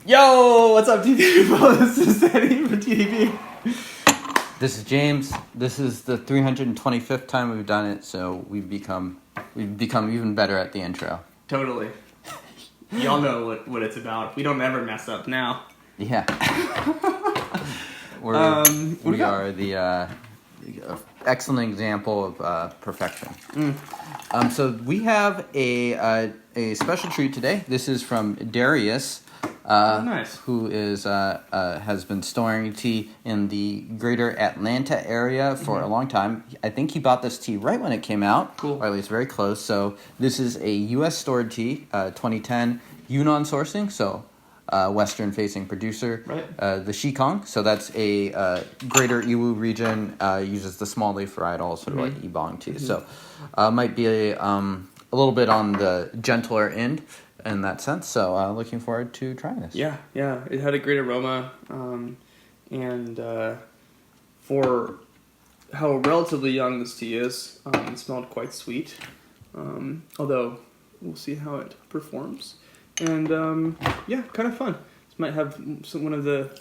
Yo, what's up, TeaDB people? This is Denny from TeaDB. This is James. This is the 325th time we've done it, so we've become even better at the intro. Totally. Y'all know what it's about. We don't ever mess up now. Yeah. We are the excellent example of perfection. So we have a special treat today. This is from Darius. Nice. Who is has been storing tea in the greater Atlanta area for a long time. I think he bought this tea right when it came out. Cool. Or at least very close. So this is a U.S. stored tea, 2010 Yunnan sourcing, so western-facing producer. Right. The Xikong, so that's a greater Iwu region, uses the small leaf varietal, sort of like Yibang tea. So might be a little bit on the gentler end in that sense, so looking forward to trying this. Yeah, it had a great aroma, and for how relatively young this tea is, it smelled quite sweet, although we'll see how it performs. And kind of fun. This might have one of the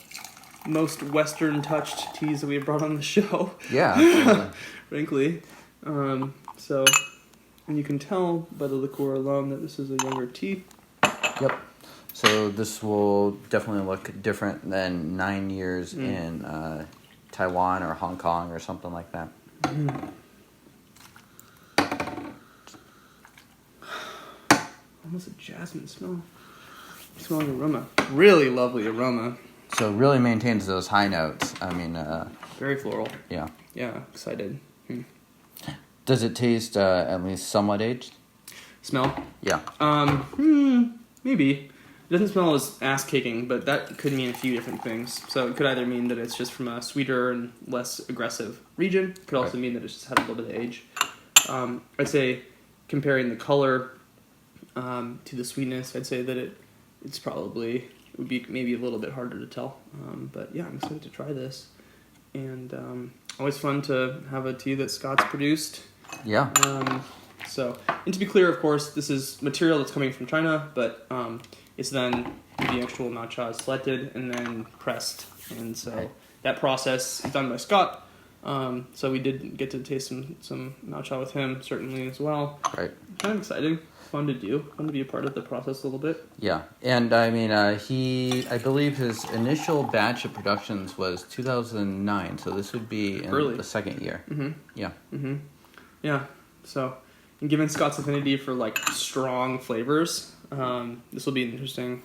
most Western touched teas that we've brought on the show. Yeah, absolutely. Frankly. And you can tell by the liqueur alone that this is a younger tea. Yep. So this will definitely look different than 9 years in Taiwan or Hong Kong or something like that. Almost a jasmine smell. Smelling aroma. Really lovely aroma. So it really maintains those high notes. I mean, very floral. Yeah. Yeah, excited. Does it taste at least somewhat aged? Smell? Yeah. Maybe. It doesn't smell as ass-kicking, but that could mean a few different things. So it could either mean that it's just from a sweeter and less aggressive region. It could also mean that it's just had a little bit of age. I'd say comparing the color to the sweetness, I'd say that it would be maybe a little bit harder to tell. But yeah, I'm excited to try this. And always fun to have a tea that Scott's produced. Yeah. And to be clear, of course, this is material that's coming from China, but it's then the actual matcha is selected and then pressed. And so that process is done by Scott. So we did get to taste some matcha with him, certainly, as well. Right. Kind of exciting. Fun to do. Fun to be a part of the process a little bit. Yeah. And, I mean, I believe his initial batch of productions was 2009, so this would be in the second year. Yeah. Yeah. So, and given Scott's affinity for, like, strong flavors, this will be an interesting...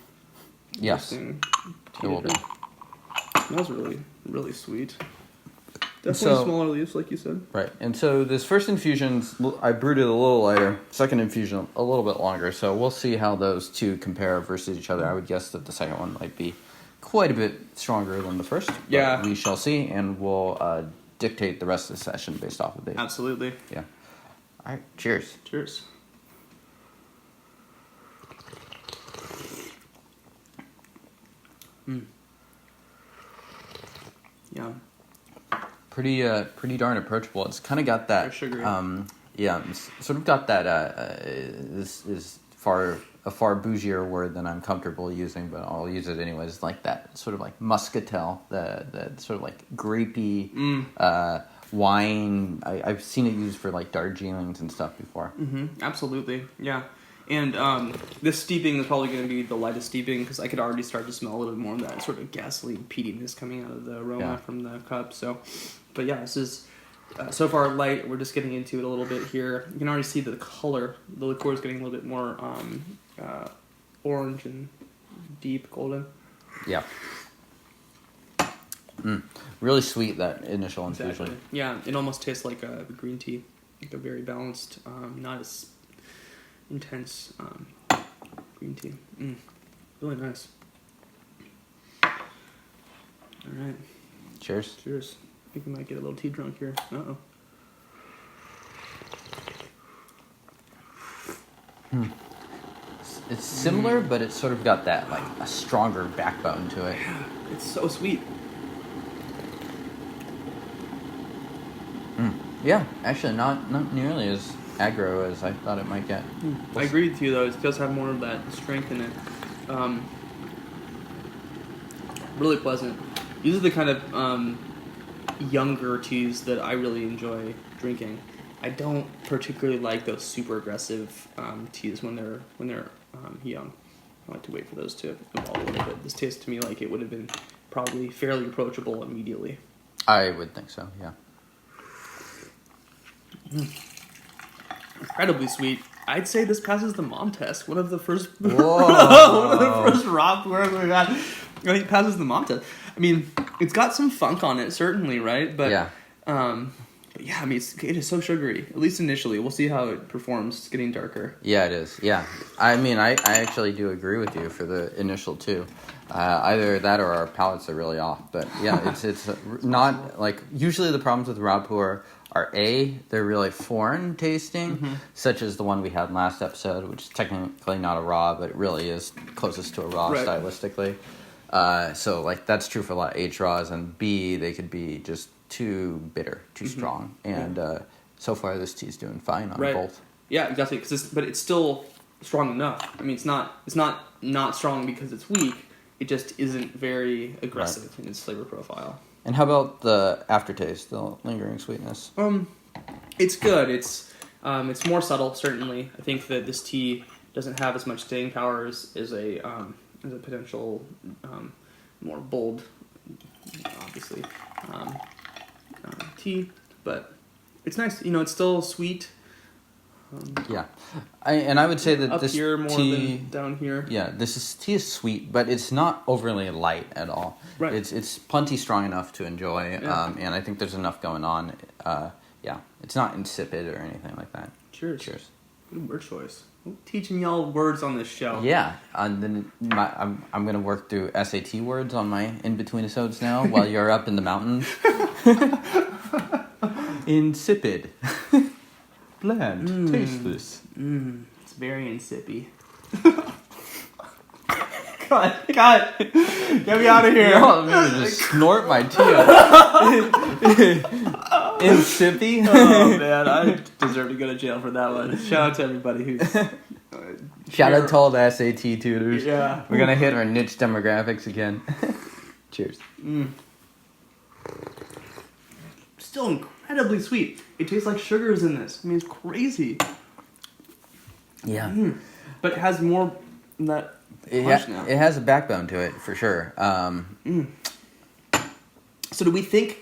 Yes. It will be. Smells really, really sweet. Definitely smaller leaves, like you said. Right. And so this first infusion, I brewed it a little lighter. Second infusion, a little bit longer. So we'll see how those two compare versus each other. I would guess that the second one might be quite a bit stronger than the first. Yeah. We shall see, and we'll dictate the rest of the session based off of it. Absolutely. Yeah. All right. Cheers. Cheers. Yeah. Pretty darn approachable. It's kind of got that. Sugary. It's sort of got that. This is a far bougier word than I'm comfortable using, but I'll use it anyways. Like that sort of like muscatel, the sort of like grapey wine. I've seen it used for like Darjeelings and stuff before. Absolutely, yeah. And this steeping is probably going to be the lightest steeping because I could already start to smell a little bit more of that sort of gasoline peatiness coming out of the aroma from the cup. So, but yeah, this is so far light. We're just getting into it a little bit here. You can already see that the color, the liqueur is getting a little bit more orange and deep golden. Yeah. Really sweet, that initial infusion. Exactly. Yeah, it almost tastes like a green tea, like a very balanced, not as intense green tea. Really nice. All right. Cheers. Cheers. I think we might get a little tea drunk here. Uh-oh. It's similar, but it's sort of got that like a stronger backbone to it. Yeah, it's so sweet. Yeah, actually not nearly as aggro as I thought it might get. I agree with you, though. It does have more of that strength in it. Really pleasant. These are the kind of younger teas that I really enjoy drinking. I don't particularly like those super aggressive teas when they're young. I like to wait for those to evolve a little bit. This tastes to me like it would have been probably fairly approachable immediately. I would think so, yeah. Incredibly sweet. I'd say this passes the mom test. One of the first raw Pu'erh we got. I think it passes the mom test. I mean, it's got some funk on it, certainly, right? But yeah. But yeah, I mean, it is so sugary. At least initially, we'll see how it performs. It's getting darker. Yeah, it is. Yeah, I mean, I actually do agree with you for the initial two. Either that or our palates are really off. But yeah, it's not like usually the problems with raw Pu'erh are they're really foreign tasting, such as the one we had last episode, which is technically not a raw, but it really is closest to a raw stylistically. So like that's true for a lot of H raws, and B, they could be just too bitter, too strong, and so far this tea's doing fine on both. Yeah, exactly. But it's still strong enough. I mean, it's not strong because it's weak. It just isn't very aggressive in its flavor profile. And how about the aftertaste, the lingering sweetness? It's good. It's more subtle, certainly. I think that this tea doesn't have as much staying power as a potential more bold, obviously, tea, but it's nice. You know, it's still sweet. I would say that up this here more tea, than down here. Yeah, tea is sweet, but it's not overly light at all. Right. It's plenty strong enough to enjoy, and I think there's enough going on. It's not insipid or anything like that. Cheers. Cheers. Good word choice. We're teaching y'all words on this show. Yeah, and then I'm gonna work through SAT words on my in between episodes now while you're up in the mountains. Insipid. Bland. Tasteless. It's very insipid. Cut. Get me out of here. I'm gonna just snort my tea up. Insipid. Oh man, I deserve to go to jail for that one. Shout out to everybody who's shout out to all the SAT tutors. Yeah. We're gonna hit our niche demographics again. Cheers. Still incredibly sweet. It tastes like sugars in this. I mean, it's crazy. Yeah. But it has more than that punch now. It has a backbone to it, for sure. So do we think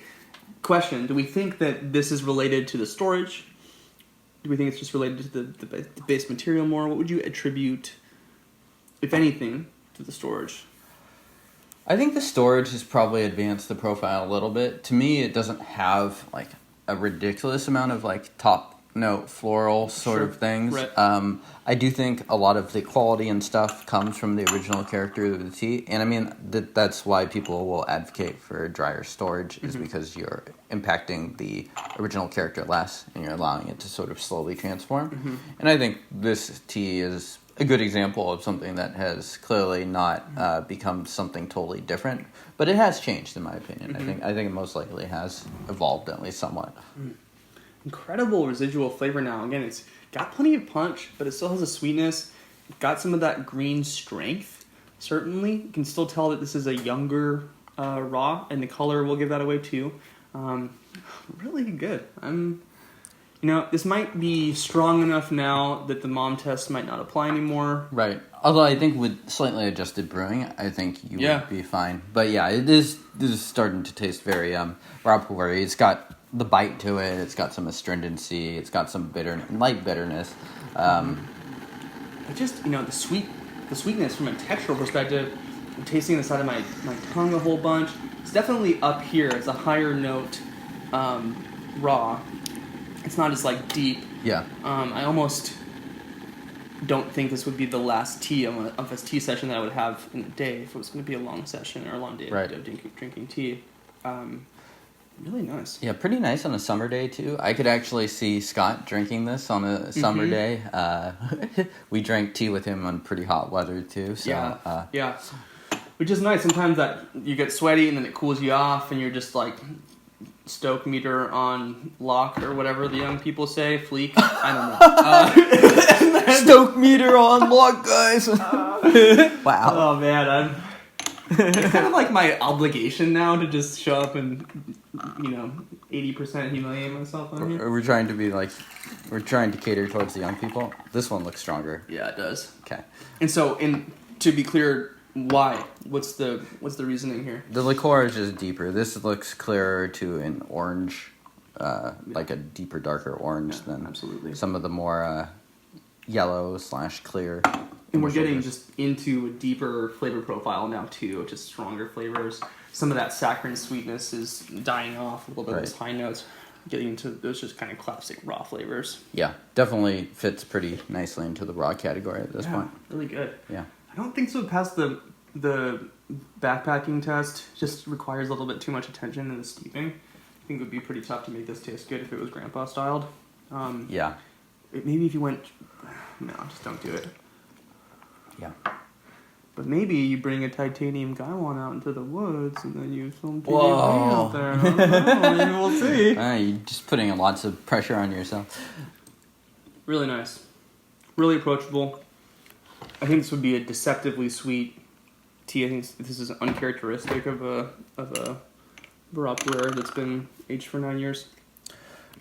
that this is related to the storage? Do we think it's just related to the base material more? What would you attribute, if anything, to the storage? I think the storage has probably advanced the profile a little bit. To me, it doesn't have like a ridiculous amount of like top note floral sort of things. Right. I do think a lot of the quality and stuff comes from the original character of the tea, and I mean that's why people will advocate for drier storage is because you're impacting the original character less and you're allowing it to sort of slowly transform. And I think this tea is a good example of something that has clearly not become something totally different, but it has changed in my opinion. I think it most likely has evolved at least somewhat. Incredible residual flavor now. Again, it's got plenty of punch, but it still has a sweetness. It's got some of that green strength, certainly. You can still tell that this is a younger raw, and the color will give that away too. Really good. This might be strong enough now that the mom test might not apply anymore. Right. Although I think with slightly adjusted brewing, I think you would be fine. But yeah, this is starting to taste very raw Pu'erh. It's got the bite to it. It's got some astringency. It's got some light bitterness. But just the sweetness from a textural perspective. I'm tasting the side of my tongue a whole bunch. It's definitely up here. It's a higher note raw. It's not as deep. Yeah. I almost don't think this would be the last tea of this tea session that I would have in a day if it was going to be a long session or a long day of drinking tea. Really nice. Yeah, pretty nice on a summer day too. I could actually see Scott drinking this on a summer day. We drank tea with him on pretty hot weather too. So, which is nice. Sometimes that you get sweaty and then it cools you off and you're just stoke meter on lock or whatever the young people say, fleek. I don't know. Stoke meter on lock, guys. Wow. Oh man, it's kind of like my obligation now to just show up and 80% humiliate myself on here. We're trying to cater towards the young people. This one looks stronger. Yeah, it does. Okay. And so, to be clear, why? What's the reasoning here? The liqueur is just deeper. This looks clearer to an orange, like a deeper, darker orange than absolutely some of the more yellow/clear. And we're getting just into a deeper flavor profile now too, just stronger flavors. Some of that saccharine sweetness is dying off a little bit. Of those high notes, getting into those just kind of classic raw flavors. Yeah, definitely fits pretty nicely into the raw category at this point. Really good. Yeah. I don't think so past the backpacking test. Just requires a little bit too much attention in the steeping. I think it would be pretty tough to make this taste good if it was grandpa styled. Yeah. Maybe if you went... No, just don't do it. Yeah. But maybe you bring a titanium Gaiwan out into the woods and then you film TeaDB Whoa. out there. I don't know, maybe we'll see. You're just putting lots of pressure on yourself. Really nice. Really approachable. I think this would be a deceptively sweet tea. I think this is uncharacteristic of a Pu'erh that's been aged for 9 years.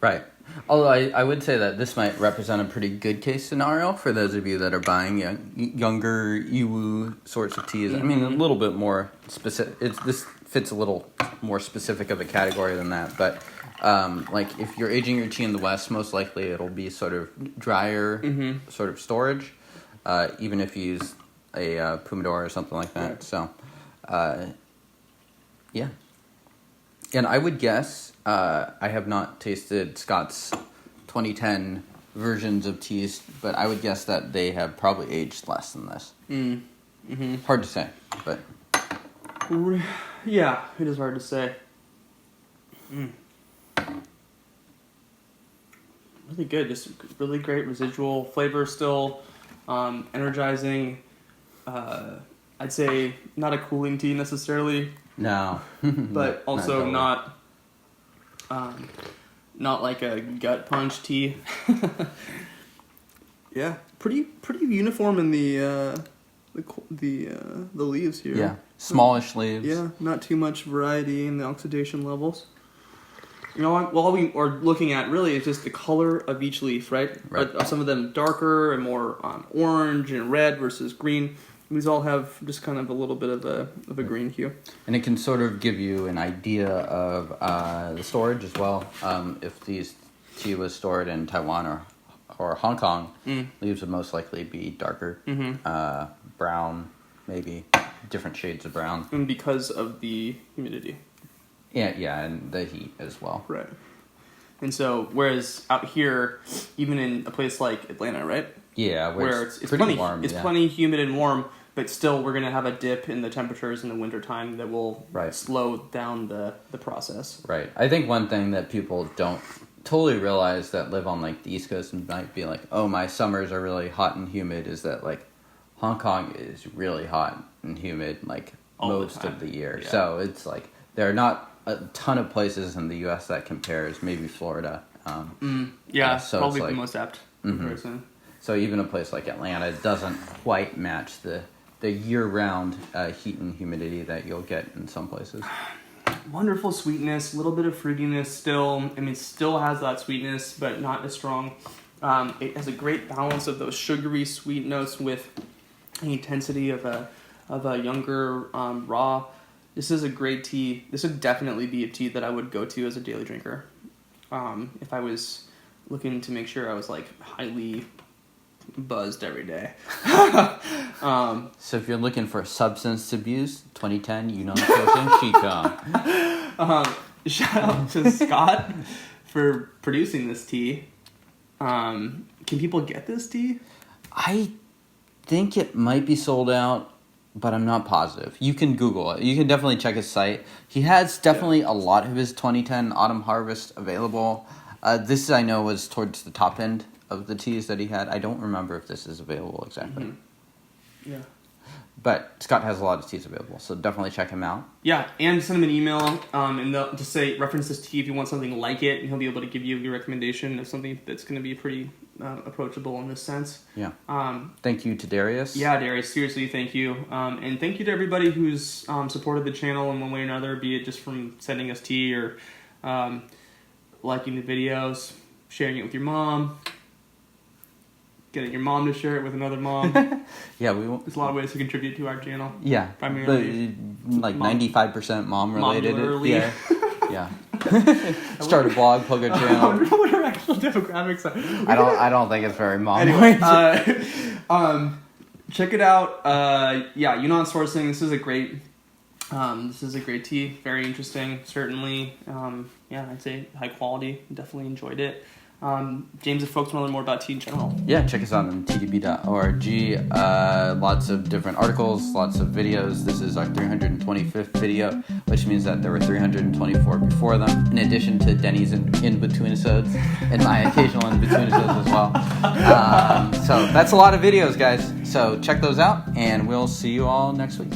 Right. Although I would say that this might represent a pretty good case scenario for those of you that are buying younger Yiwu sorts of teas. Mm-hmm. I mean, a little bit more specific. This fits a little more specific of a category than that. But like if you're aging your tea in the West, most likely it'll be sort of drier sort of storage, even if you use a Pu'erh or something like that. Right. So, yeah. And I would guess, I have not tasted Scott's 2010 versions of teas, but I would guess that they have probably aged less than this. Mm-hmm. Hard to say, but... Yeah, it is hard to say. Really good, just really great residual flavor still, energizing. I'd say not a cooling tea necessarily. No. But also not like a gut punch tea. Yeah, pretty uniform in the leaves here. Yeah, smallish leaves. Yeah, not too much variety in the oxidation levels. You know, all we are looking at really is just the color of each leaf, right? Are some of them darker and more orange and red versus green. These all have just kind of a little bit of a green hue. And it can sort of give you an idea of the storage as well. If these tea was stored in Taiwan or Hong Kong, leaves would most likely be darker, brown, maybe different shades of brown. And because of the humidity. Yeah, and the heat as well. Right. And so, whereas out here, even in a place like Atlanta, right? Yeah, where it's pretty plenty warm. It's plenty humid and warm, but still we're going to have a dip in the temperatures in the wintertime that will slow down the process. Right. I think one thing that people don't totally realize that live on like the East Coast and might be like, oh, my summers are really hot and humid, is that like Hong Kong is really hot and humid like most of the year. Yeah. So it's like there are not a ton of places in the U.S. that compares, maybe Florida. So probably like, the most apt comparison. So even a place like Atlanta doesn't quite match the year-round heat and humidity that you'll get in some places. Wonderful sweetness, a little bit of fruitiness still. I mean, it still has that sweetness, but not as strong. It has a great balance of those sugary sweet notes with the intensity of a younger raw. This is a great tea. This would definitely be a tea that I would go to as a daily drinker. If I was looking to make sure I was like highly buzzed every day. So if you're looking for substance abuse, 2010, Yunnan Xikong. Shout out to Scott for producing this tea. Can people get this tea? I think it might be sold out, but I'm not positive. You can Google it. You can definitely check his site. He has definitely a lot of his 2010 Autumn Harvest available. This, I know, was towards the top end of the teas that he had. I don't remember if this is available exactly. Yeah. But Scott has a lot of teas available, so definitely check him out. Yeah, and send him an email, and they'll just say, reference this tea if you want something like it, and he'll be able to give you your recommendation of something that's going to be pretty approachable in this sense. Yeah. Thank you to Darius. Yeah, Darius, seriously, thank you. And thank you to everybody who's supported the channel in one way or another, be it just from sending us tea or liking the videos, sharing it with your mom, getting your mom to share it with another mom. Yeah, there's a lot of ways to contribute to our channel. Yeah, primarily like 95% mom related. Modularly. Yeah, yeah. Start a blog, plug a I channel. wonder what our actual demographics are. I don't think it's very mom. Anyway, check it out. Yeah, Yunnan sourcing. This is a great tea. Very interesting, certainly. Yeah, I'd say high quality. Definitely enjoyed it. James, if folks want to learn more about tea in general. Yeah, check us out on TeaDB.org. Lots of different articles, lots of videos. This is our 325th video, which means that there were 324 before them, in addition to Denny's in-between-episodes and my occasional in-between-episodes as well. So that's a lot of videos, guys. So check those out, and we'll see you all next week.